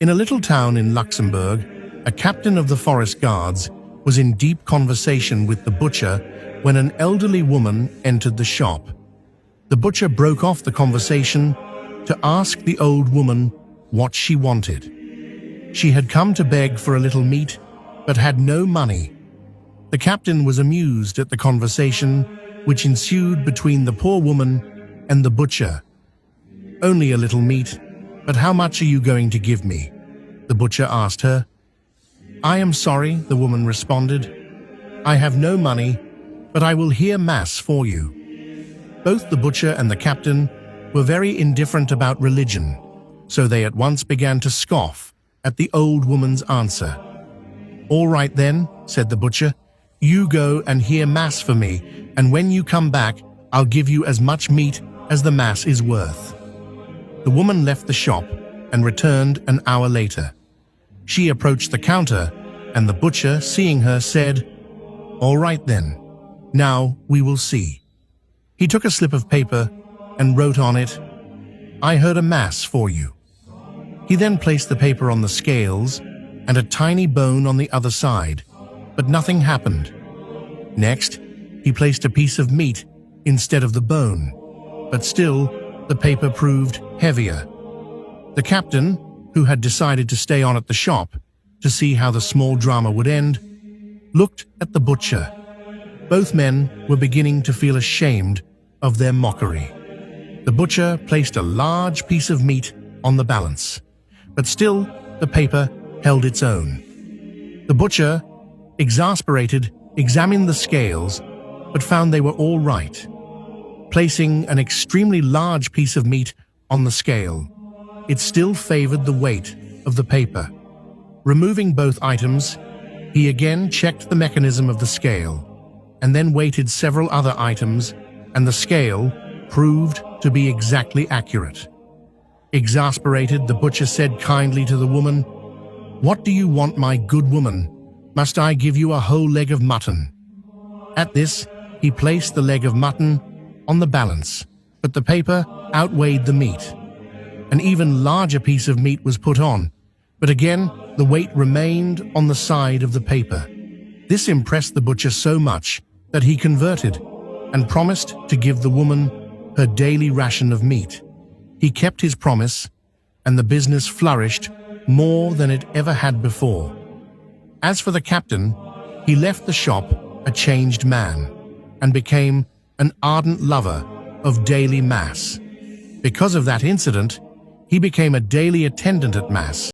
In a little town in Luxembourg, a captain of the forest guards was in deep conversation with the butcher when an elderly woman entered the shop. The butcher broke off the conversation to ask the old woman what she wanted. She had come to beg for a little meat, but had no money. The captain was amused at the conversation which ensued between the poor woman and the butcher. "Only a little meat, but how much are you going to give me?" the butcher asked her. "I am sorry," the woman responded. "I have no money, but I will hear mass for you." Both the butcher and the captain were very indifferent about religion, so they at once began to scoff at the old woman's answer. "All right then," said the butcher, "you go and hear mass for me, and when you come back, I'll give you as much meat as the mass is worth." The woman left the shop and returned an hour later. She approached the counter, and the butcher, seeing her, said, "All right then, now we will see." He took a slip of paper and wrote on it, "I heard a mass for you." He then placed the paper on the scales and a tiny bone on the other side, but nothing happened. Next, he placed a piece of meat instead of the bone, but still the paper proved heavier. The captain, who had decided to stay on at the shop to see how the small drama would end, looked at the butcher. Both men were beginning to feel ashamed of their mockery. The butcher placed a large piece of meat on the balance, but still the paper held its own. The butcher, exasperated, examined the scales, but found they were all right. Placing an extremely large piece of meat on the scale, it still favored the weight of the paper. Removing both items, he again checked the mechanism of the scale, and then weighted several other items, and the scale proved to be exactly accurate. Exasperated, the butcher said kindly to the woman, "What do you want, my good woman? Must I give you a whole leg of mutton?" At this, he placed the leg of mutton on the balance, but the paper outweighed the meat. An even larger piece of meat was put on, but again the weight remained on the side of the paper. This impressed the butcher so much that he converted and promised to give the woman her daily ration of meat. He kept his promise, and the business flourished more than it ever had before. As for the captain, he left the shop a changed man and became an ardent lover of daily mass. Because of that incident, he became a daily attendant at mass.